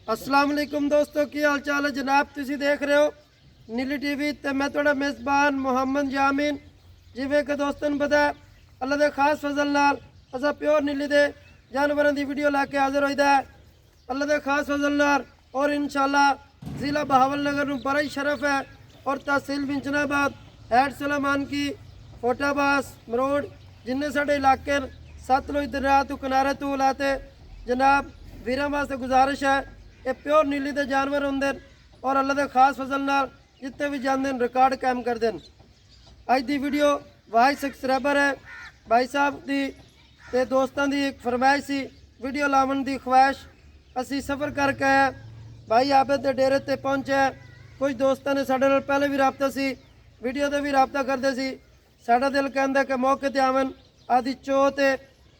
अस्सलाम वालेकुम दोस्तों, की हाल चाल है जनाब। तुसी देख रहे हो नीली टीवी ते मैं थोड़ा मेज़बान मुहम्मद जामिन। जिवें कि दोस्तों ਨੂੰ ਪਤਾ अल्लाह ਦੇ खास फजल नाल असा प्योर नीली दे जानवरों की वीडियो लैके हाजिर होईदा है अल्लाह के खास फजल नाल। और इंशाल्लाह ज़िला बहावल नगर में बड़ा ही शरफ है और तहसील बिंचनाबाद हैड सलेमान की फोटाबास मरोड़ जिन्हें साढ़े इलाके सतलुज दरिया तो किनारे तो लाते जनाब वीरों वास्ते गुजारिश है ये प्योर नीली के जानवर होंगे और अल्लाह के खास फजल नाल जितने भी जाते हैं रिकॉर्ड कायम करते हैं। अज की वीडियो वाई सब्सक्राइबर है भाई साहब की ते दोस्तों की एक फरमाइश सी वीडियो लावन की ख्वाहिश असी सफ़र करके आए भाई आबिद के डेरे ते पहुँचे। कुछ दोस्तों ने साढ़े नाल पहले भी रबता सी वीडियो ते भी रबता करते सी। साडा दिल कहता कि मौके ते आवन आदि चो ते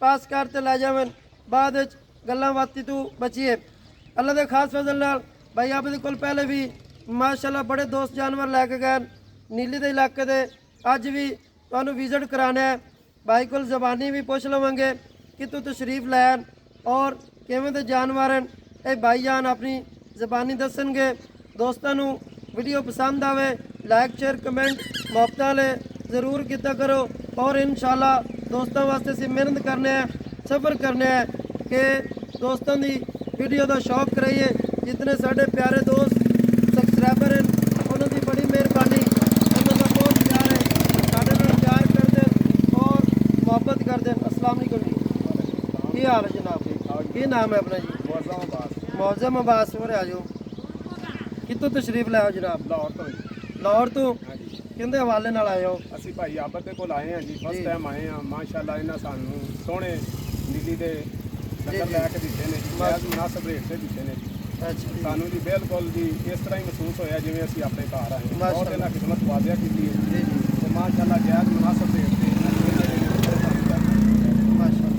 पास कर ते लै जावन बाद गल्लां बाती तू बचिए। अल्लाह के खास फजल नाल भाई आबिद कोल पहले भी माशाल्लाह बड़े दोस्त जानवर लैके गए नीली के इलाके दे। अज भी तुहानू विजिट कराना है भाई को जबानी भी पुछ लवेंगे कि तू तशरीफ लैन और किवें दे जानवर हैं ये भाई जान अपनी जबानी दसणगे। दोस्तों नू वीडियो पसंद आवे लाइक शेयर कमेंट मुहब्बत वाले ज़रूर किया करो और इंशाल्लाह दोस्तों वास्ते असीं मेहनत करने हैं सफ़र करने हैं कि दोस्तों की वीडियो का शौक कराइए। जितने साढ़े प्यारे दोस्त सब्सक्राइबर हैं उन्होंने बड़ी मेहरबानी उन्होंने बहुत प्यार है साढ़े नाल प्यार करते हैं और मोहब्बत करते हैं। अस्सलाम वालेकुम जी, की हाल है जनाब? की नाम है अपना जी? मौज़म अब्बास। हो आ जाओ कितों तशरीफ लाओ जनाब? लाहौर तो लाहौर तो कहते हवाले नाल आए हो? ਅਸੀਂ ਭਾਈ ਆਬਦ ਦੇ ਕੋਲ ਆਏ ਹਾਂ ਜੀ ਫਸਟ ਟਾਈਮ ਆਏ ਹਾਂ। ਮਾਸ਼ਾਅੱਲਾ ਇਹਨਾਂ ਸਾਨੂੰ ਸੋਹਣੇ ਨੀਲੀ ਦੇ ਨੰਬਰ ਲੈ ਕੇ ਦਿੱਤੇ ਨੇ ਜੀ ਬਹੁਤ ਮੁਨਾਸਬ ਰੇਟ ਤੇ ਦਿੱਤੇ ਨੇ ਜੀ। अच्छा जी ਸਾਨੂੰ ਜੀ ਬਿਲਕੁਲ ਜੀ ਇਸ ਤਰ੍ਹਾਂ ਹੀ ਮਹਿਸੂਸ ਹੋਇਆ ਜਿਵੇਂ ਅਸੀਂ ਆਪਣੇ ਘਰ ਆਏ ਹਾਂ। ਬਹੁਤ ਮਾਸ਼ਾਅੱਲਾ। ਇਹਨਾਂ ਖਿਦਮਤ ਵਾਜ਼ਿਆ ਕੀਤੀ ਹੈ जी जी ਤੇ ਮਾਸ਼ਾਅੱਲਾ ਬਹੁਤ ਮੁਨਾਸਬ ਰੇਟ ਤੇ माशाअल्लाह।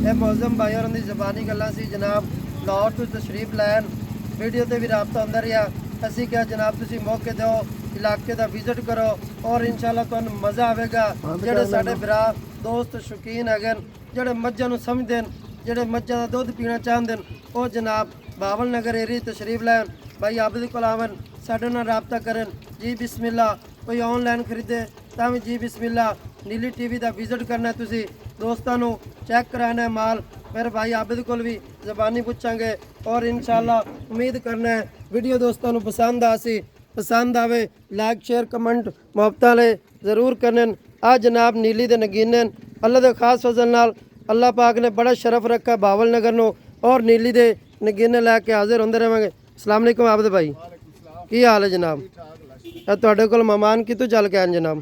ये मौज़म भाई और उनकी ज़बानी गल्लां सी जनाब। लाहौर तो तशरीफ लैन वीडियो ते भी रबता होंदा रहा। असीं क्या जनाब तुसीं मौके दो इलाके का विजिट करो और इंशाल्लाह तुहानूं मज़ा आवेगा। जेड़े साडे भरा दोस्त शौकीन हैगे जेड़े मज्झां नूं समझदे न जेड़े मज्झां दा दुध पीना चाहते हैं वो जनाब बहावल नगर एरिया तशरीफ लैन भाई आबिद कोल आवन साडे नाल रबता करन जी बिस्मिल्लाह। कोई ऑनलाइन खरीदे तां भी जी बिस्मिल्लाह। नीली टीवी का विजिट करना है तुसीं दोस्तों नूं चैक कराना है माल मेरे भाई आबिद कोल भी ज़बानी पूछांगे और इंशाल्लाह उम्मीद करना है वीडियो दोस्तों नूं पसंद आवे लाइक शेयर कमेंट मुहब्बत वाले ज़रूर करन। आ जनाब नीली दे नगीने अल्लाह के खास फजल नाल अल्लाह पाक ने बड़ा शरफ रखा बहावल नगर नूं और नीली दे नगीने लैके हाजिर होंदे रहेंगे। अस्सलाम वालेकुम आबिद भाई, की हाल है जनाब? तुहाडे कोल मेहमान कितों चल के आए जनाब?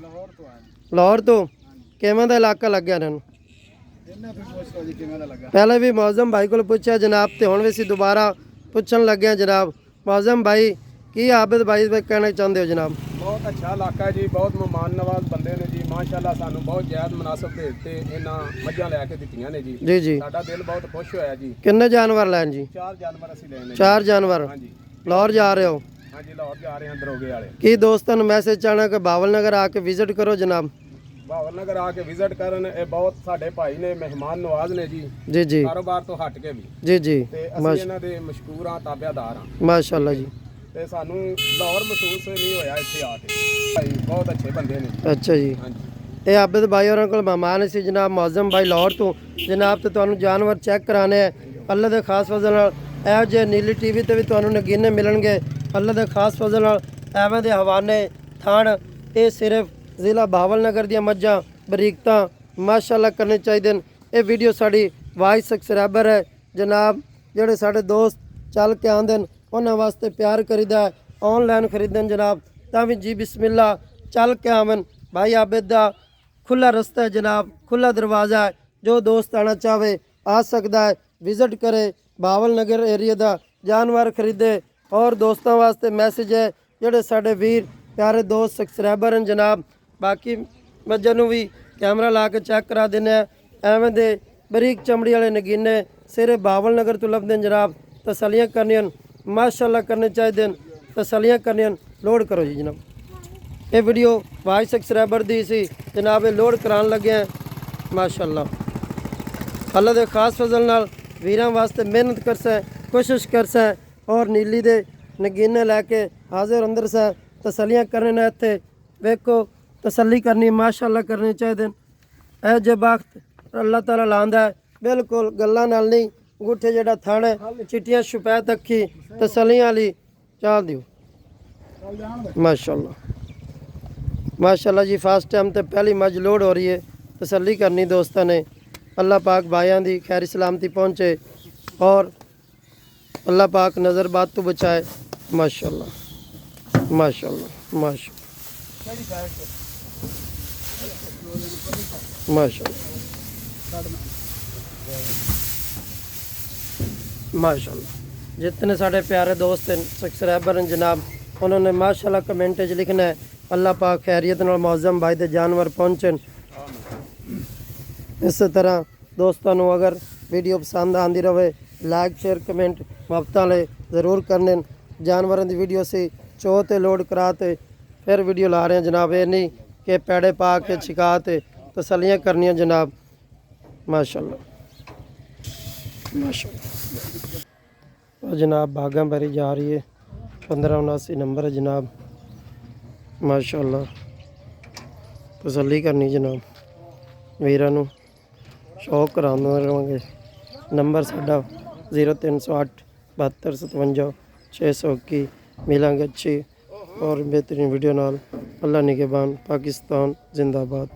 लाहौर तो किवें दा इलाका लग्या इन्हां नूं? पहले भी मौज़म भाई को पूछा जनाब तो हुण भी असीं दोबारा पुछण लगे हैं जनाब। मौज़म भाई की आबिद भाई कहना चाहते हो जनाब? ਬਹੁਤ ਅੱਛਾ ਇਲਾਕਾ ਹੈ ਜੀ ਬਹੁਤ ਮਹਿਮਾਨ ਨਵਾਜ਼ ਬੰਦੇ ਨੇ ਜੀ ਮਾਸ਼ਾਅੱਲਾ ਸਾਨੂੰ ਬਹੁਤ ਜ਼ਿਆਦਾ ਮੁਨਾਸਬ ਰੇਟ ਤੇ ਇਹਨਾਂ ਮੱਝਾਂ ਲੈ ਕੇ ਦਿੱਤੀਆਂ ਨੇ ਜੀ। जी जी ਸਾਡਾ ਦਿਲ ਬਹੁਤ ਖੁਸ਼ ਹੋਇਆ ਜੀ। किन्ने जानवर लैन जी? 4 ਜਾਨਵਰ ਅਸੀਂ ਲੈਣੇ 4 जानवर ਹਾਂਜੀ लाहौर जा रहे हो? ਹਾਂਜੀ ਲਾਹੌਰ ਜਾ ਰਹੇ ਹਾਂ ਦਰੋਗੇ ਵਾਲੇ। की दोस्तों ने मैसेज चाहना कि बहावल नगर आके विजिट करो जनाब? ਬਹਾਵਲ ਨਗਰ ਆ ਕੇ ਵਿਜ਼ਿਟ ਕਰਨ ਇਹ ਬਹੁਤ ਸਾਡੇ ਭਾਈ ਨੇ ਮਹਿਮਾਨ ਨਵਾਜ਼ ਨੇ ਜੀ जी जी ਕਾਰੋਬਾਰ ਤੋਂ ਹਟ ਕੇ ਵੀ जी जी ਤੇ ਅਸੀਂ ਇਹਨਾਂ ਦੇ ਮਸ਼ਕੂਰ ਹਾਂ ਤਾਬਿਆਦਾਰ ਹਾਂ माशाल्लाह जी। ਤੇ ਸਾਨੂੰ ਲਾਹੌਰ ਮਹਿਸੂਸ ਨਹੀਂ ਹੋਇਆ ਇੱਥੇ ਆ ਕੇ ਭਾਈ ਬਹੁਤ ਅੱਛੇ ਬੰਦੇ ਨੇ अच्छा जी ਹਾਂਜੀ ये आबिद भाई और को मेहमान सी जनाब मौज़म भाई लाहौर तो जनाब तो तुहानूं जानवर चेक कराने हैं अल्लाह के खास फजल नाल इहो जे नीली टीवी ते भी तुहानूं नगीने मिलणगे अल्लाह के खास फजल नाल एवें दे हवाने थाण ये सिर्फ ज़िला बहावल नगर दी मज्झां बरीकतां माशाअल्लाह करने चाहिए। ये वीडियो साड़ी वाइस सब्सक्राइबर है जनाब जेड़े साढ़े दोस्त चल के आंदे उन्हां वास्ते प्यार करीदा है ऑनलाइन खरीदन जनाब तां भी जी बिस्मिल्लाह चल के आवन। भाई आबिद दा खुला रस्ता है जनाब खुला दरवाज़ा है जो दोस्त आना चाहे आ सकता है विजिट करे बहावल नगर एरिया का जानवर खरीदे। और दोस्तों वास्ते मैसेज है जेड़े साढ़े वीर प्यारे दोस्त सब्सक्राइबर हैं जनाब बाकी मज्झां नूं भी कैमरा ला के चेक करा देने एवें दे बरीक चमड़ी वाले नगीने सिरे बहावल नगर तो लभदे हैं जनाब। तसलियाँ करनियां माशाअल्लाह करने चाहिए तसलियाँ करनियां लोड करो जी जनाब। ये वीडियो वाइस सब्सक्राइबर दी सी जनाब लोड करान लगे हैं माशाअल्लाह। अल्लाह के खास फजल नाल वीरां वास्ते मेहनत करसे कोशिश कर सा और नीली दे नगीने लैके हाजिर अंदर सा तसलियाँ करने ने इत्थे वेखो तसल्ली करनी माशाअल्लाह करनी चाहिए। ए जे वक्त अल्लाह ताला लांदा है बिल्कुल गल्लां नाल नहीं अंगूठे जेड़ा थण है चिट्टियां शफैत अखी तसलियां वाली चाल दियो माशाअल्लाह माशाअल्लाह जी। फर्स्ट टाइम तो पहली मज लोड हो रही है तसल्ली करनी दोस्तों ने। अल्लाह पाक भाइयों की खैर सलामती पहुँचे और अल्लाह पाक नज़र बात तो बचाए माशाअल्लाह माशाअल्लाह माशाअल्लाह माशाअल्लाह माशाअल्लाह। जितने साढ़े प्यारे दोस्त हैं सब्सक्राइबर हैं जनाब उन्होंने माशाअल्लाह कमेंट लिखना है अल्लाह पाक खैरियत नाल मौजम भाई दे जानवर पहुँचन। इस तरह दोस्तों को अगर वीडियो पसंद आती रहे लाइक शेयर कमेंट मुफ्त वाले ज़रूर करने। जानवरों की वीडियो से चो ते लोड कराते फिर वीडियो ला रहे हैं जनाब, ये नहीं कि पैड़े पा के छिका ते तसलियाँ करनियाँ जनाब माशाअल्लाह माशाअल्लाह। जनाब भागा भरी जा रही है 1579 नंबर है जनाब माशाअल्लाह। तसल्ली करनी जनाब वीरां नूं शौक करांदे रहांगे। नंबर साडा 0308 72 57 621। मिलांगे अच्छी और बेहतरीन वीडियो नाल। अल्लाह निगहबान। पाकिस्तान जिंदाबाद।